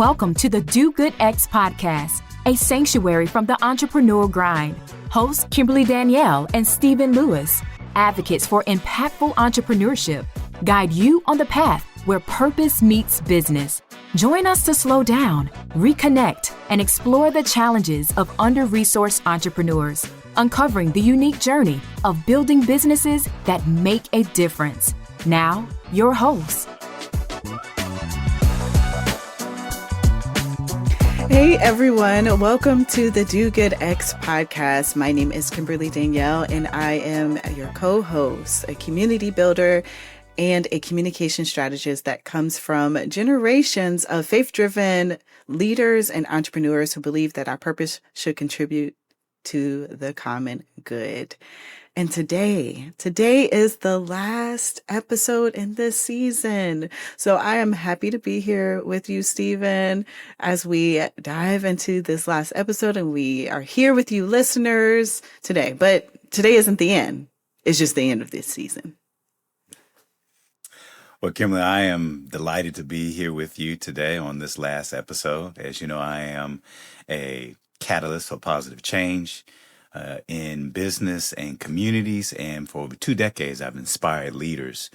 Welcome to the Do Good X podcast, a sanctuary from the entrepreneurial grind. Hosts Kimberly Danielle and Stephen Lewis, advocates for impactful entrepreneurship, guide you on the path where purpose meets business. Join us to slow down, reconnect, and explore the challenges of under-resourced entrepreneurs, uncovering the unique journey of building businesses that make a difference. Now, your host. Hey everyone, welcome to the Do Good X podcast. My name is Kimberly Danielle and I am your co-host, a community builder and a communication strategist that comes from generations of faith-driven leaders and entrepreneurs who believe that our purpose should contribute to the common good. And today is the last episode in this season. So I am happy to be here with you, Stephen, as we dive into this last episode, and we are here with you listeners today. But today isn't the end. It's just the end of this season. Well, Kimberly, I am delighted to be here with you today on this last episode. As you know, I am a catalyst for positive change in business and communities. And for over 2 decades, I've inspired leaders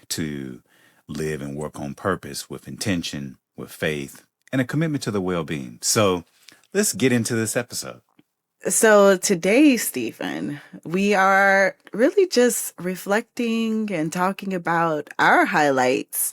to live and work on purpose with intention, with faith, and a commitment to their well-being. So let's get into this episode. So today, Stephen, we are really just reflecting and talking about our highlights,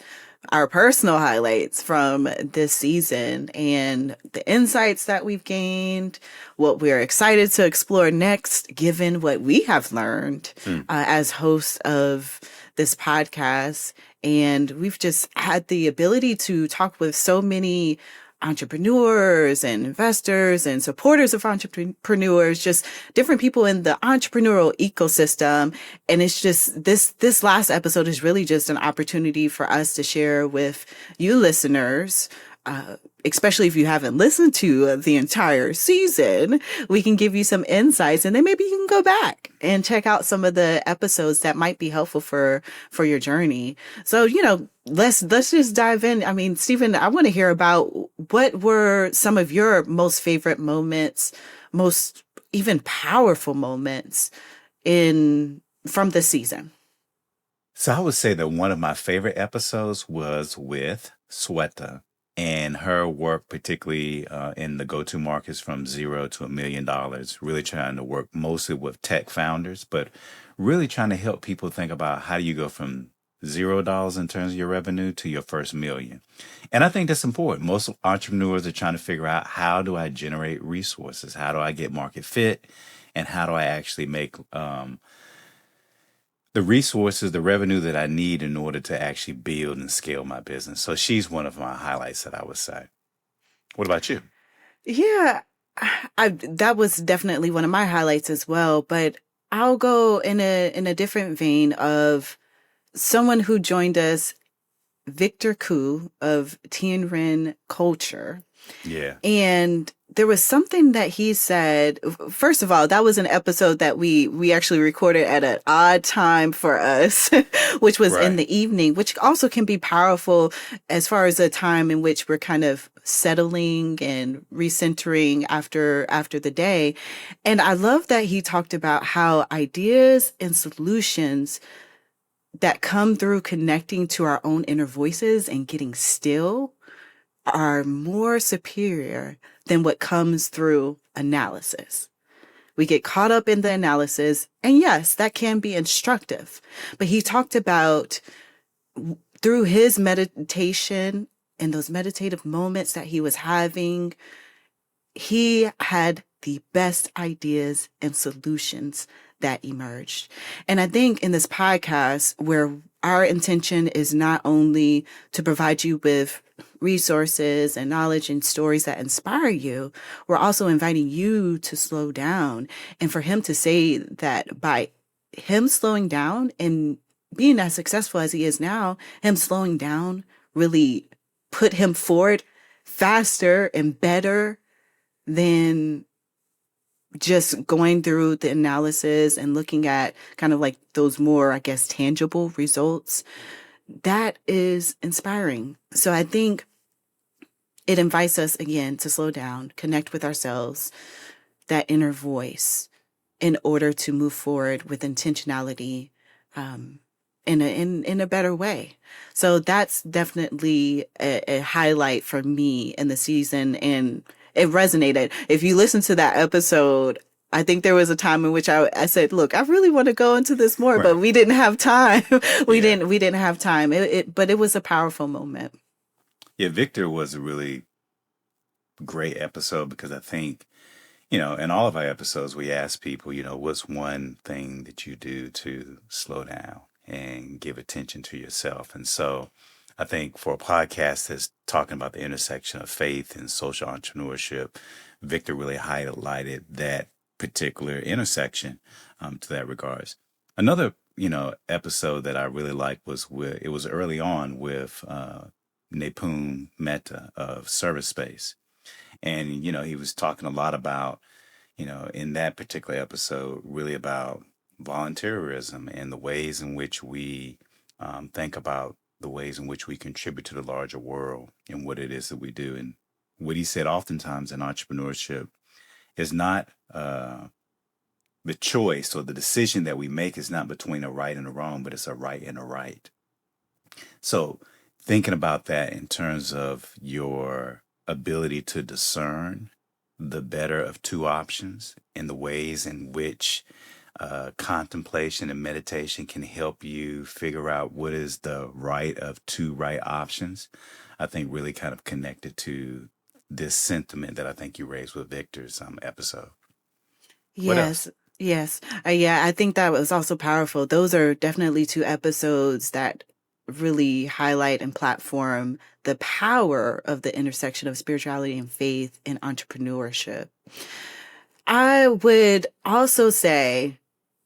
our personal highlights from this season and the insights that we've gained, what we're excited to explore next, given what we have learned as hosts of this podcast. And we've just had the ability to talk with so many entrepreneurs and investors and supporters of entrepreneurs, just different people in the entrepreneurial ecosystem. And it's just this last episode is really just an opportunity for us to share with you listeners, especially if you haven't listened to the entire season. We can give you some insights, and then maybe you can go back and check out some of the episodes that might be helpful for your journey. So, let's just dive in. I mean, Stephen, I want to hear about what were some of your most favorite moments, most even powerful moments from this season. So I would say that one of my favorite episodes was with Sweta and her work, particularly in the go-to markets from $0 to $1 million, really trying to work mostly with tech founders, but really trying to help people think about how do you go from $0 in terms of your revenue to your first $1 million. And I think that's important. Most entrepreneurs are trying to figure out, how do I generate resources? How do I get market fit? And how do I actually make the resources, the revenue that I need in order to actually build and scale my business? So she's one of my highlights that I would say. What about you? Yeah, that was definitely one of my highlights as well. But I'll go in a different vein of someone who joined us, Victor Koo of Tianren Culture. Yeah. And there was something that he said. First of all, that was an episode that we actually recorded at an odd time for us, which was in the evening, which also can be powerful as far as a time in which we're kind of settling and recentering after the day. And I love that he talked about how ideas and solutions that come through connecting to our own inner voices and getting still are more superior than what comes through analysis. We get caught up in the analysis, and yes, that can be instructive. But he talked about through his meditation and those meditative moments that he was having, he had the best ideas and solutions that emerged. And I think in this podcast, where our intention is not only to provide you with resources and knowledge and stories that inspire you, we're also inviting you to slow down. And for him to say that by him slowing down and being as successful as he is now, him slowing down really put him forward faster and better than just going through the analysis and looking at kind of like those more, I guess, tangible results. That is inspiring. So I think it invites us again to slow down, connect with ourselves, that inner voice, in order to move forward with intentionality, in a better way. So that's definitely a highlight for me in the season, and it resonated. If you listen to that episode, I think there was a time in which I said, "Look, I really want to go into this more," but Right. we didn't have time. we Yeah. didn't have time. But it was a powerful moment. Yeah, Victor was a really great episode because I think, in all of our episodes, we ask people, what's one thing that you do to slow down and give attention to yourself? And so I think for a podcast that's talking about the intersection of faith and social entrepreneurship, Victor really highlighted that particular intersection to that regards. Another, episode that I really liked it was early on with Nipun Mehta of Service Space. And, he was talking a lot about, in that particular episode, really about volunteerism and the ways in which we think about the ways in which we contribute to the larger world and what it is that we do. And what he said oftentimes in entrepreneurship is not the choice or the decision that we make is not between a right and a wrong, but it's a right and a right. So thinking about that in terms of your ability to discern the better of two options and the ways in which contemplation and meditation can help you figure out what is the right of two right options, I think really kind of connected to this sentiment that I think you raised with Victor's episode. What else? Yes. Yes. Yeah, I think that was also powerful. Those are definitely two episodes that really highlight and platform the power of the intersection of spirituality and faith and entrepreneurship. I would also say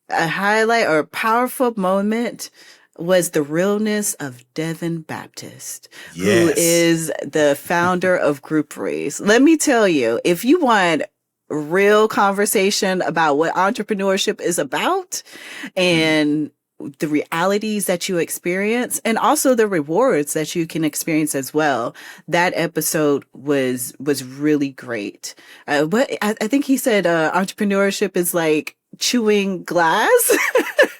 a highlight or a powerful moment was the realness of Devin Baptist, who Yes. is the founder of Grouperies. Let me tell you, if you want real conversation about what entrepreneurship is about and the realities that you experience and also the rewards that you can experience as well, that episode was really great. But I think he said entrepreneurship is like chewing glass.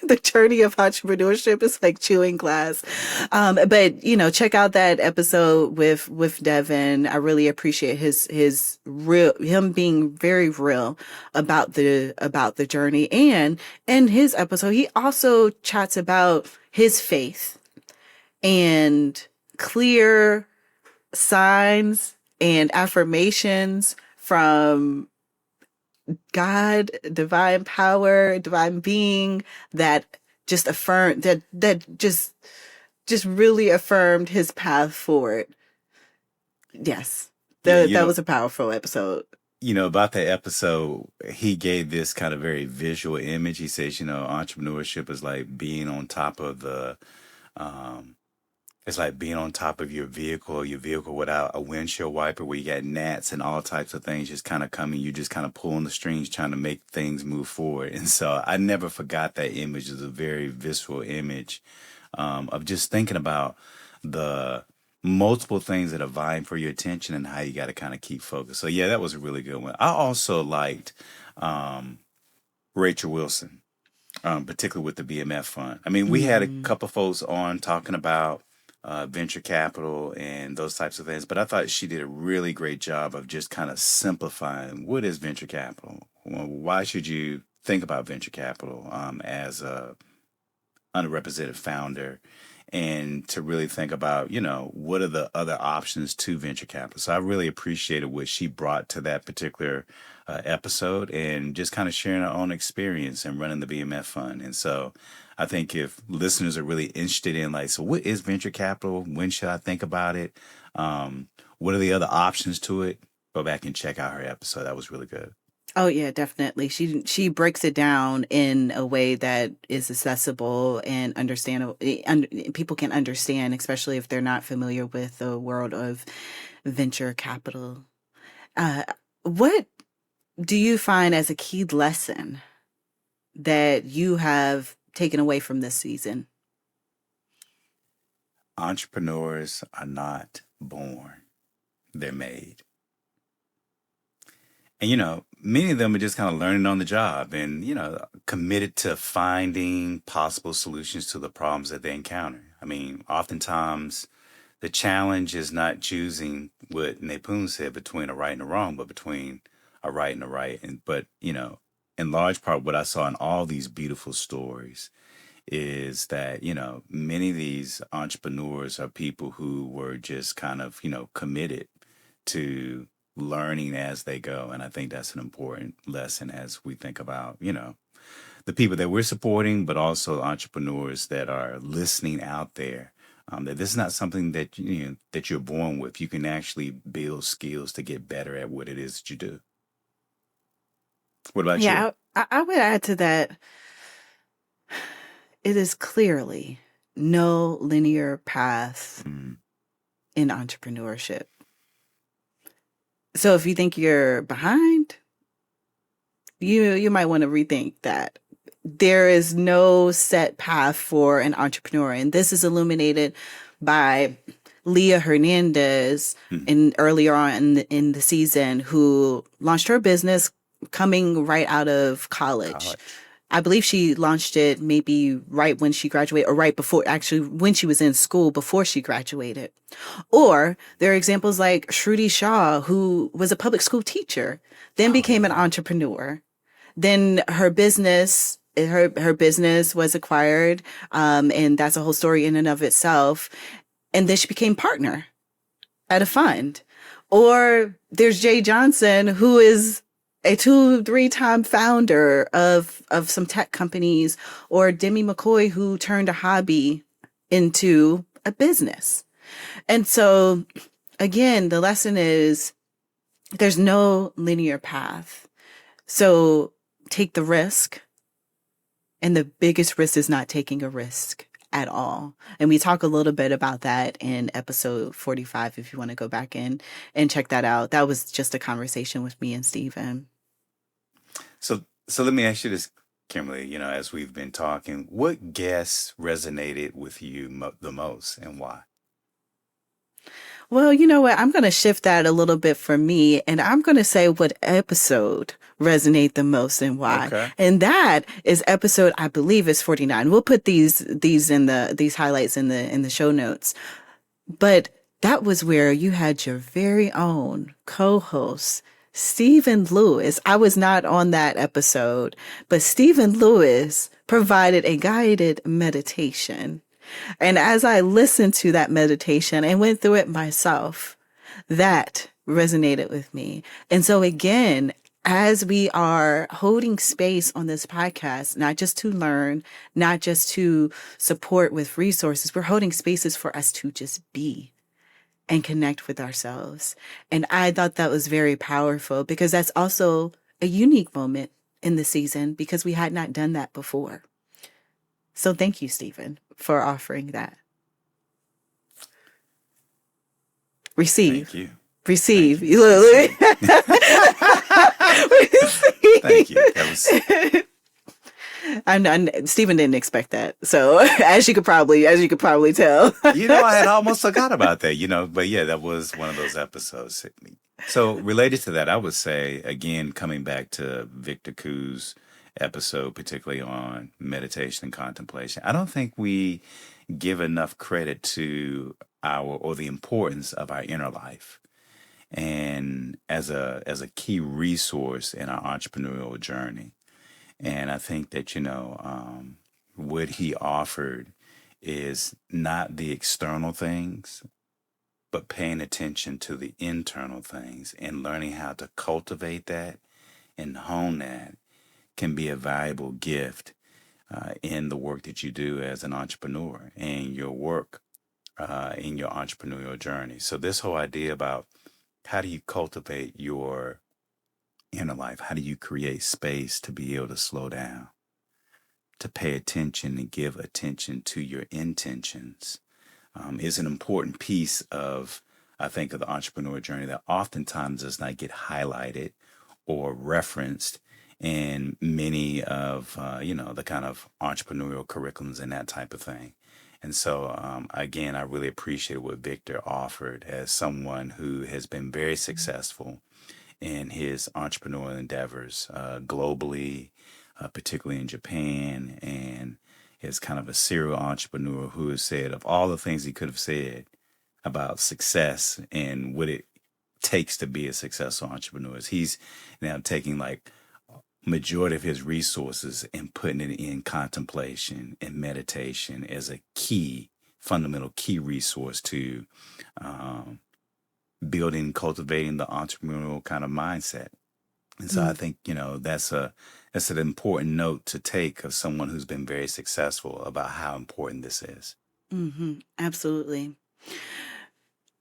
The journey of entrepreneurship is like chewing glass. But check out that episode with Devin. I really appreciate him being very real about the journey. And in his episode, he also chats about his faith and clear signs and affirmations from God, divine power, divine being that just affirmed that just really affirmed his path forward. Yes. That was a powerful episode. About that episode, he gave this kind of very visual image. He says, entrepreneurship is like being on top of it's like being on top of your vehicle without a windshield wiper, where you got gnats and all types of things just kind of coming. You just kind of pulling the strings, trying to make things move forward. And so I never forgot that image. It's a very visceral image of just thinking about the multiple things that are vying for your attention and how you got to kind of keep focused. So yeah, that was a really good one. I also liked Rachel Wilson, particularly with the BMF fund. I mean, we had a couple folks on talking about venture capital and those types of things, but I thought she did a really great job of just kind of simplifying what is venture capital. Well, why should you think about venture capital as a underrepresented founder, and to really think about, what are the other options to venture capital. So I really appreciated what she brought to that particular episode, and just kind of sharing her own experience and running the BMF fund. And so I think if listeners are really interested in like, so what is venture capital? When should I think about it? What are the other options to it? Go back and check out her episode. That was really good. Oh yeah, definitely. She breaks it down in a way that is accessible and understandable. People can understand, especially if they're not familiar with the world of venture capital. What do you find as a key lesson that you have taken away from this season? Entrepreneurs are not born. they're made. And, many of them are just kind of learning on the job and, committed to finding possible solutions to the problems that they encounter. I mean, oftentimes the challenge is not choosing what Nepun said between a right and a wrong, but between a right and a right. But, in large part, what I saw in all these beautiful stories is that, many of these entrepreneurs are people who were just kind of, committed to learning as they go. And I think that's an important lesson as we think about, the people that we're supporting, but also entrepreneurs that are listening out there. That this is not something that that you're born with. You can actually build skills to get better at what it is that you do. What about you? Yeah, I would add to that. It is clearly no linear path in entrepreneurship. So if you think you're behind, you might want to rethink that. There is no set path for an entrepreneur. And this is illuminated by Leah Hernandez earlier on in the season, who launched her business coming right out of college. I believe she launched it maybe right when she graduated, or right before, actually when she was in school before she graduated. Or there are examples like Shruti Shah, who was a public school teacher, then became an entrepreneur. Then her business was acquired, and that's a whole story in and of itself. And then she became partner at a fund. Or there's Jay Johnson, who is a 2-3-time founder of some tech companies, or Demi McCoy, who turned a hobby into a business. And so, again, the lesson is there's no linear path. So take the risk. And the biggest risk is not taking a risk at all. And we talk a little bit about that in episode 45, if you want to go back in and check that out. That was just a conversation with me and Stephen. So let me ask you this, Kimberly, as we've been talking, what guests resonated with you the most and why? Well, you know what? I'm going to shift that a little bit for me, and I'm going to say what episode resonate the most and why. Okay. And that is episode, I believe, is 49. We'll put these highlights in the show notes. But that was where you had your very own co-host, Stephen Lewis. I was not on that episode, but Stephen Lewis provided a guided meditation. And as I listened to that meditation and went through it myself, that resonated with me. And so again, as we are holding space on this podcast, not just to learn, not just to support with resources, we're holding spaces for us to just be and connect with ourselves. And I thought that was very powerful, because that's also a unique moment in the season, because we had not done that before. So thank you, Stephen, for offering that. Receive. Thank you. Receive. Thank you. Receive. Thank you. That was... And Stephen didn't expect that. So as you could probably tell. I had almost forgot about that, but yeah, that was one of those episodes. So related to that, I would say, again, coming back to Victor Koo's episode, particularly on meditation and contemplation, I don't think we give enough credit to the importance of our inner life, and as a key resource in our entrepreneurial journey. And I think that, what he offered is not the external things, but paying attention to the internal things and learning how to cultivate that and hone that can be a valuable gift in the work that you do as an entrepreneur and your work in your entrepreneurial journey. So this whole idea about how do you cultivate your inner life? How do you create space to be able to slow down, to pay attention and give attention to your intentions is an important piece of, I think, of the entrepreneur journey that oftentimes does not get highlighted or referenced in many of, the kind of entrepreneurial curriculums and that type of thing. And so, again, I really appreciate what Victor offered as someone who has been very successful in his entrepreneurial endeavors globally, particularly in Japan, and is kind of a serial entrepreneur who has said of all the things he could have said about success and what it takes to be a successful entrepreneur, he's now taking like majority of his resources and putting it in contemplation and meditation as a key, fundamental key resource to um, building, cultivating the entrepreneurial kind of mindset. And so I think, that's an important note to take of someone who's been very successful about how important this is. Absolutely.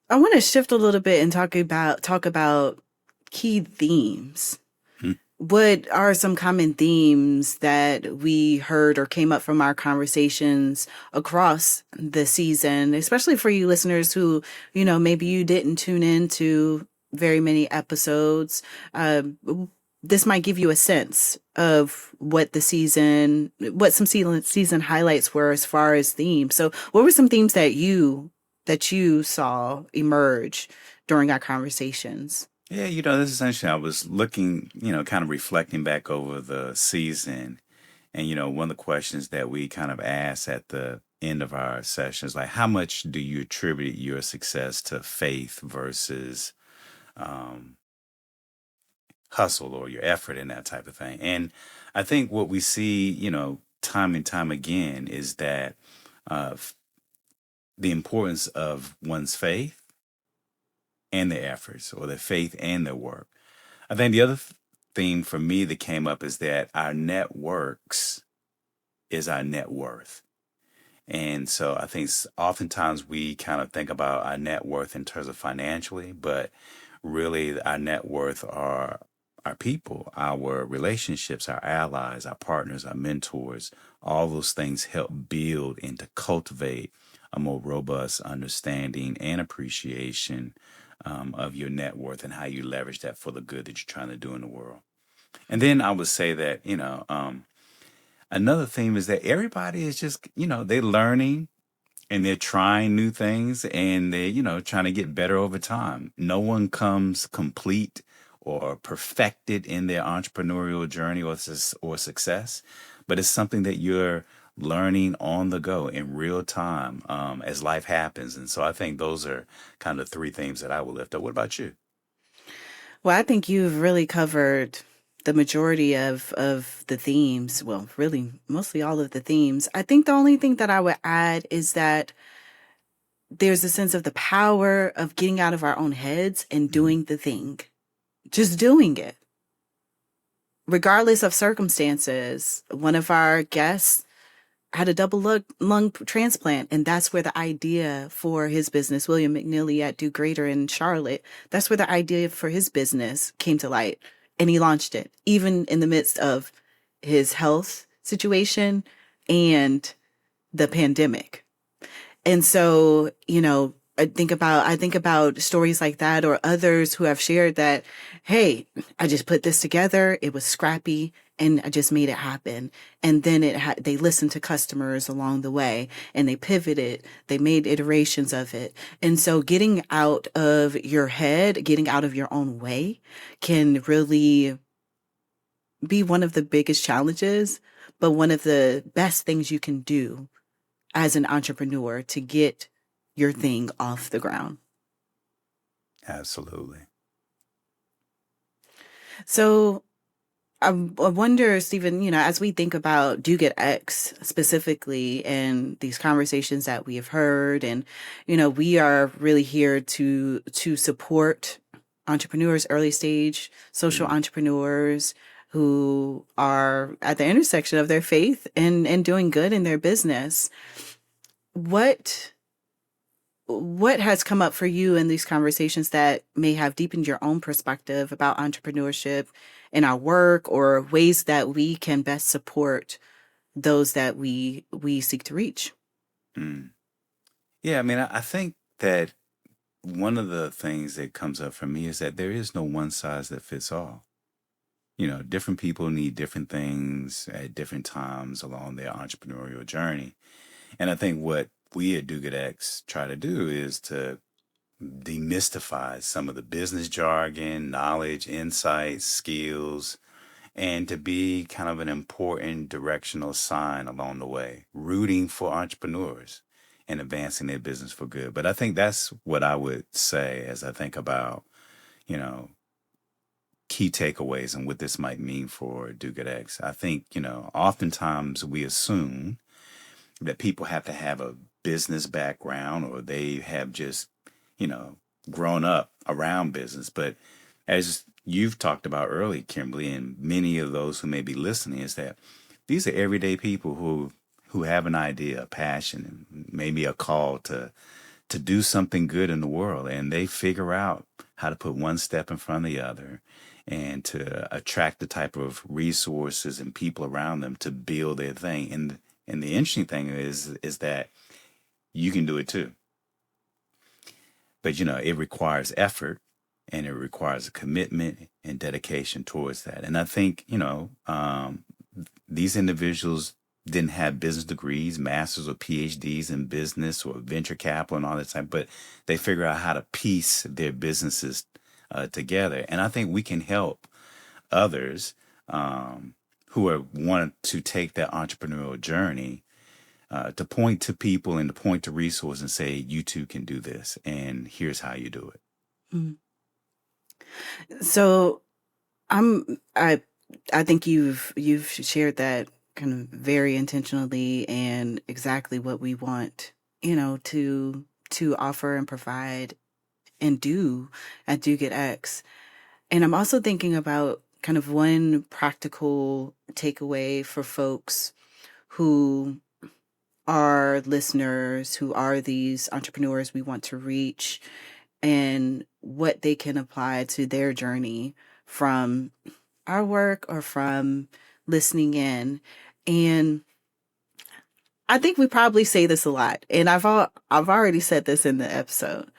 I want to shift a little bit and talk about key themes. Hmm. What are some common themes that we heard or came up from our conversations across the season, especially for you listeners who, maybe you didn't tune in to very many episodes? This might give you a sense of what some season highlights were as far as themes. So what were some themes that you saw emerge during our conversations? Yeah, this is essentially, I was looking, kind of reflecting back over the season. And, one of the questions that we kind of asked at the end of our sessions, like, how much do you attribute your success to faith versus um, hustle or your effort and that type of thing? And I think what we see, time and time again is that the importance of one's faith and their efforts, or their faith and their work. I think the other theme for me that came up is that our networks is our net worth. And so I think oftentimes we kind of think about our net worth in terms of financially, but really our net worth are our people, our relationships, our allies, our partners, our mentors. All those things help build and to cultivate a more robust understanding and appreciation of your net worth and how you leverage that for the good that you're trying to do in the world. And then I would say that, another theme is that everybody is just, they're learning and they're trying new things and they're, trying to get better over time. No one comes complete or perfected in their entrepreneurial journey or success, but it's something that you're learning on the go in real time as life happens. And so I think those are kind of three themes that I will lift up. What about you? Well, I think you've really covered the majority of the themes. Well, really, mostly all of the themes. I think the only thing that I would add is that there's a sense of the power of getting out of our own heads and doing the thing, just doing it, regardless of circumstances. One of our guests had a double lung transplant, and that's where the idea for his business, William McNeely at Do Greater in Charlotte, that's where the idea for his business came to light, and he launched it, even in the midst of his health situation and the pandemic. And so, I think about stories like that, or others who have shared that, hey, I just put this together. It was scrappy and I just made it happen. And then they listened to customers along the way and they pivoted. They made iterations of it. And so getting out of your head, getting out of your own way can really be one of the biggest challenges, but one of the best things you can do as an entrepreneur to get your thing off the ground. Absolutely. So I wonder, Stephen, as we think about Do Get X specifically and these conversations that we have heard, and, we are really here to support entrepreneurs, early stage social entrepreneurs who are at the intersection of their faith and doing good in their business. What has come up for you in these conversations that may have deepened your own perspective about entrepreneurship in our work, or ways that we can best support those that we seek to reach? Mm. Yeah, I mean, I think that one of the things that comes up for me is that there is no one size that fits all. Different people need different things at different times along their entrepreneurial journey. And I think what we at Do Good X try to do is to demystify some of the business jargon, knowledge, insights, skills, and to be kind of an important directional sign along the way, rooting for entrepreneurs and advancing their business for good. But I think that's what I would say as I think about, you know, key takeaways and what this might mean for Do Good X. I think, oftentimes we assume that people have to have a business background or they have just, you know, grown up around business. But as you've talked about early, Kimberly, and many of those who may be listening, is that these are everyday people who have an idea, a passion, and maybe a call to do something good in the world, and they figure out how to put one step in front of the other and to attract the type of resources and people around them to build their thing. And the interesting thing is that you can do it too. But it requires effort and it requires a commitment and dedication towards that. And I think, these individuals didn't have business degrees, masters or PhDs in business or venture capital and all that type, but they figure out how to piece their businesses together. And I think we can help others who want to take that entrepreneurial journey to point to people and to point to resources and say, you too can do this, and here's how you do it. Mm. So I think you've shared that kind of very intentionally and exactly what we want, to offer and provide and do at Do Get X. And I'm also thinking about kind of one practical takeaway for folks who are listeners, who are these entrepreneurs we want to reach, and what they can apply to their journey from our work or from listening in. And I think we probably say this a lot, and I've already said this in the episode,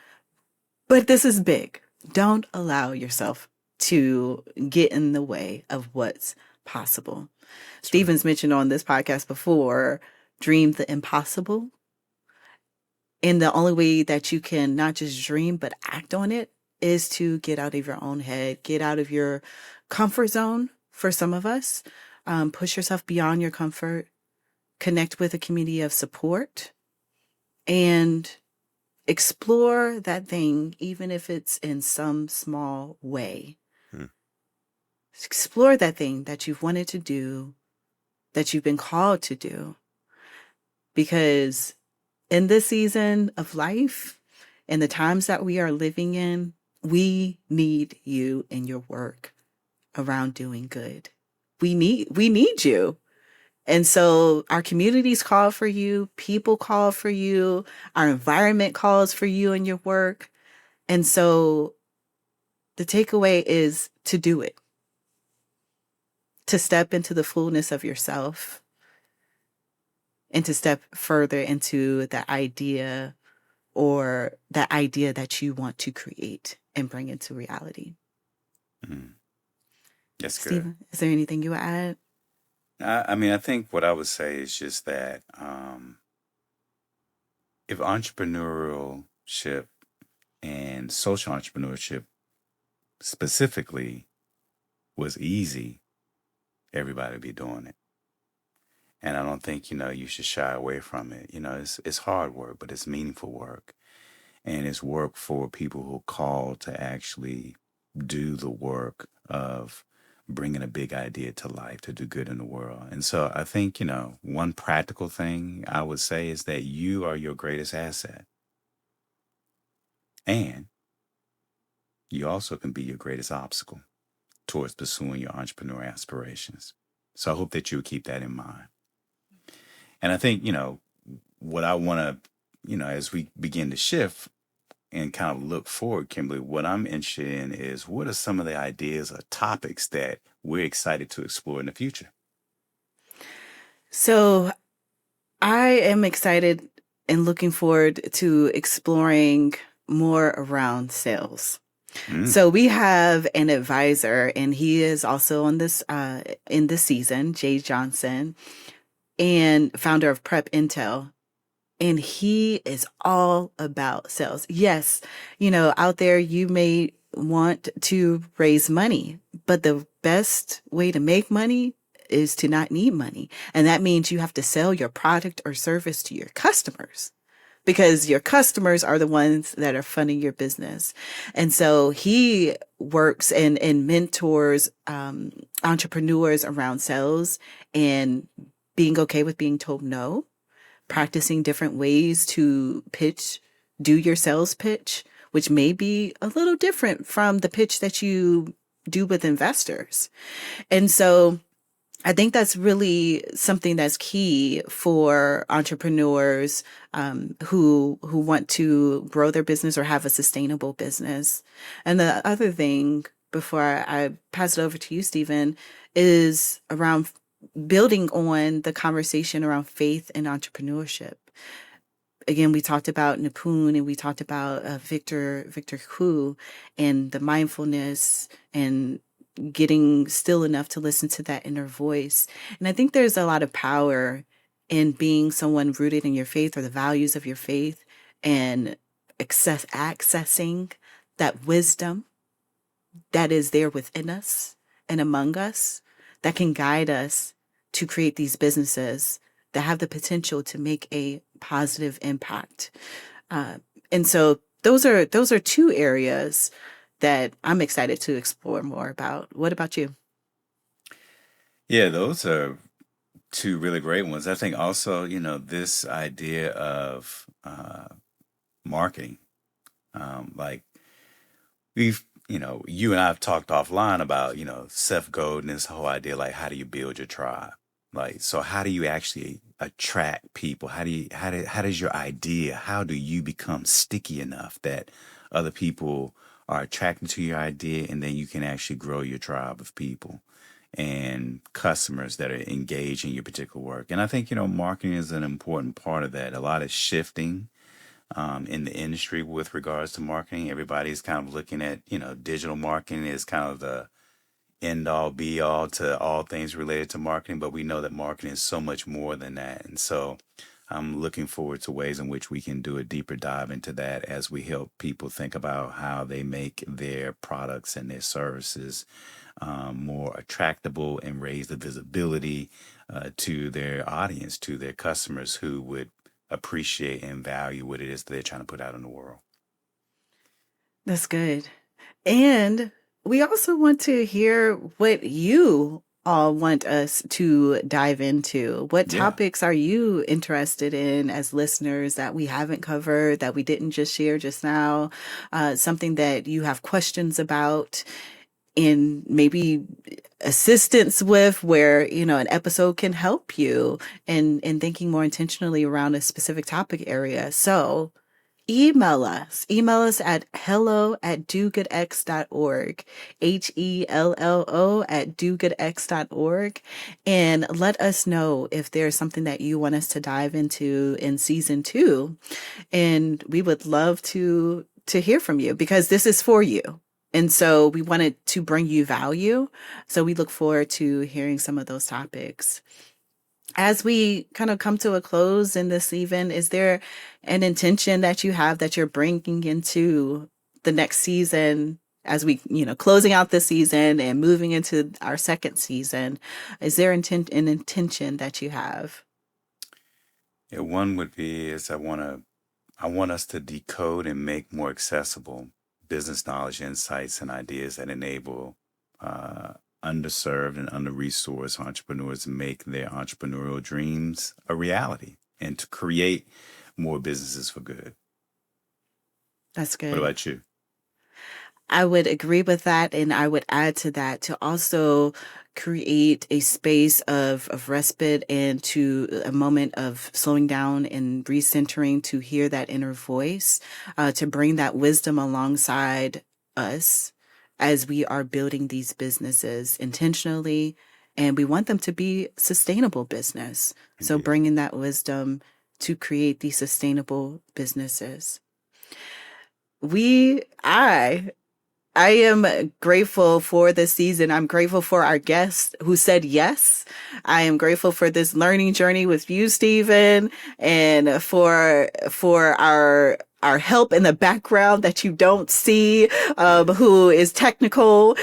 but this is big. Don't allow yourself to get in the way of what's possible. Stephen's mentioned on this podcast before, dream the impossible. And the only way that you can not just dream, but act on it is to get out of your own head, get out of your comfort zone for some of us, push yourself beyond your comfort, connect with a community of support, and explore that thing, even if it's in some small way. Explore that thing that you've wanted to do, that you've been called to do. Because in this season of life and the times that we are living in, we need you in your work around doing good. We need you. And so our communities call for you, people call for you, our environment calls for you in your work. And so the takeaway is to do it, to step into the fullness of yourself and to step further into the idea or that idea that you want to create and bring into reality. Mm. That's good. Stephen, is there anything you would add? I think what I would say is just that if entrepreneurship and social entrepreneurship specifically was easy, everybody would be doing it. And I don't think, you should shy away from it. It's hard work, but it's meaningful work. And it's work for people who are called to actually do the work of bringing a big idea to life, to do good in the world. And so I think, one practical thing I would say is that you are your greatest asset. And you also can be your greatest obstacle towards pursuing your entrepreneurial aspirations. So I hope that you'll keep that in mind. And I think, what I want to, as we begin to shift and kind of look forward, Kimberly, what I'm interested in is what are some of the ideas or topics that we're excited to explore in the future? So I am excited and looking forward to exploring more around sales. So we have an advisor, and he is also on this in this season, Jay Johnson, and founder of Prep Intel. and he is all about sales. Yes, out there you may want to raise money, but the best way to make money is to not need money. And that means you have to sell your product or service to your customers, because your customers are the ones that are funding your business. And so he works and mentors entrepreneurs around sales and being okay with being told no, practicing different ways to do your sales pitch, which may be a little different from the pitch that you do with investors. And so I think that's really something that's key for entrepreneurs who want to grow their business or have a sustainable business. And the other thing, before I pass it over to you, Stephen, is around building on the conversation around faith and entrepreneurship. Again, we talked about Nipun, and we talked about Victor Hu, and the mindfulness and getting still enough to listen to that inner voice. And I think there's a lot of power in being someone rooted in your faith or the values of your faith, and accessing that wisdom that is there within us and among us, that can guide us to create these businesses that have the potential to make a positive impact. And so those are two areas that I'm excited to explore more about. What about you? Yeah, those are two really great ones. I think also, this idea of marketing, like you and I have talked offline about, Seth Godin, this whole idea, like, how do you build your tribe? Like, so how do you actually attract people? How does your idea, how do you become sticky enough that other people are attracted to your idea, and then you can actually grow your tribe of people and customers that are engaged in your particular work? And I think, marketing is an important part of that. A lot is shifting in the industry with regards to marketing. Everybody's kind of looking at, digital marketing is kind of the end all be all to all things related to marketing, but we know that marketing is so much more than that. And so I'm looking forward to ways in which we can do a deeper dive into that as we help people think about how they make their products and their services more attractable, and raise the visibility to their audience, to their customers who would appreciate and value what it is that they're trying to put out in the world. That's good. And we also want to hear what you all want us to dive into. What Yeah. topics are you interested in as listeners that we haven't covered, that we didn't just share just now? Something that you have questions about, and maybe assistance with, where an episode can help you in thinking more intentionally around a specific topic area. So email us at hello@dogoodx.org, HELLO@dogoodx.org, and let us know if there's something that you want us to dive into in season 2. And we would love to hear from you, because this is for you. And so we wanted to bring you value. So we look forward to hearing some of those topics. As we kind of come to a close in this even, is there an intention that you have that you're bringing into the next season, as we, closing out this season and moving into our second season? Is there an intention that you have? Yeah, one would be is I want us to decode and make more accessible business knowledge, insights, and ideas that enable underserved and under-resourced entrepreneurs to make their entrepreneurial dreams a reality, and to create more businesses for good. That's good. What about you? I would agree with that. And I would add to that to also create a space of respite, and to a moment of slowing down and recentering, to hear that inner voice, to bring that wisdom alongside us as we are building these businesses intentionally. And we want them to be sustainable business. So Indeed. bringing that wisdom to create these sustainable businesses. I am grateful for this season. I'm grateful for our guests who said yes. I am grateful for this learning journey with you, Stephen, and for our help in the background that you don't see, who is technical,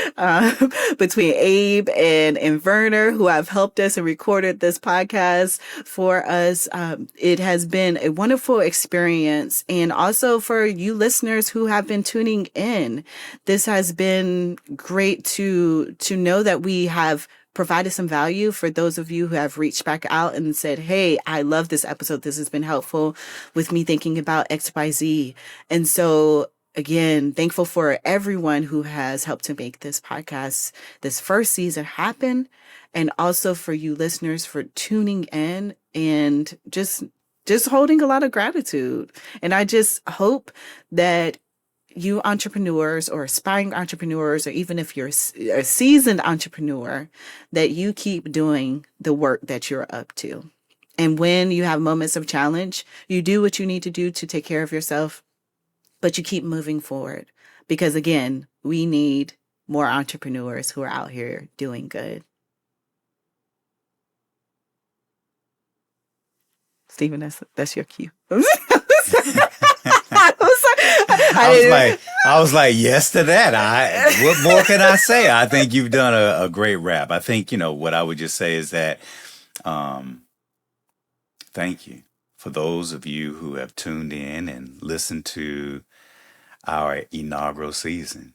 between Abe and Werner, who have helped us and recorded this podcast for us. It has been a wonderful experience. And also for you listeners who have been tuning in, this has been great to know that we have provided some value for those of you who have reached back out and said, hey, I love this episode. This has been helpful with me thinking about XYZ. And so again, thankful for everyone who has helped to make this podcast, this first season happen. And also for you listeners for tuning in and just holding a lot of gratitude. And I just hope that you entrepreneurs or aspiring entrepreneurs, or even if you're a seasoned entrepreneur, that you keep doing the work that you're up to. And when you have moments of challenge, you do what you need to do to take care of yourself, but you keep moving forward. Because again, we need more entrepreneurs who are out here doing good. Stephen, that's your cue. I was like, yes to that. What more can I say? I think you've done a great wrap. I think, what I would just say is that, thank you for those of you who have tuned in and listened to our inaugural season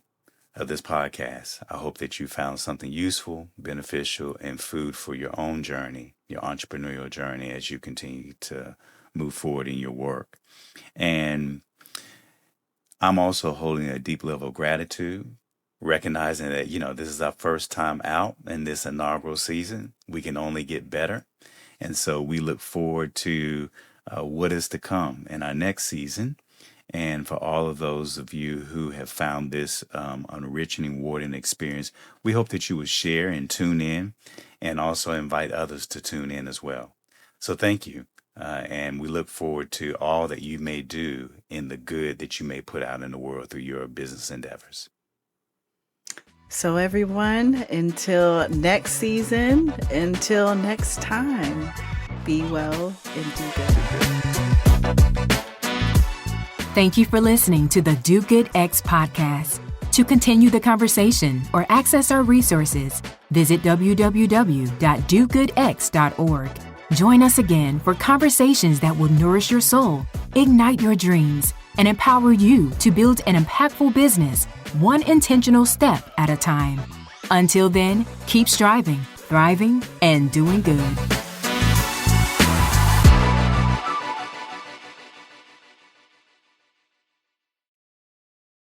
of this podcast. I hope that you found something useful, beneficial, and food for your own journey, your entrepreneurial journey, as you continue to move forward in your work. And I'm also holding a deep level of gratitude, recognizing that, this is our first time out in this inaugural season. We can only get better. And so we look forward to what is to come in our next season. And for all of those of you who have found this an enriching, rewarding experience, we hope that you would share and tune in, and also invite others to tune in as well. So thank you. And we look forward to all that you may do in the good that you may put out in the world through your business endeavors. So everyone, until next season, until next time, be well and do good. Thank you for listening to the Do Good X podcast. To continue the conversation or access our resources, visit www.dogoodx.org. Join us again for conversations that will nourish your soul, ignite your dreams, and empower you to build an impactful business, one intentional step at a time. Until then, keep striving, thriving, and doing good.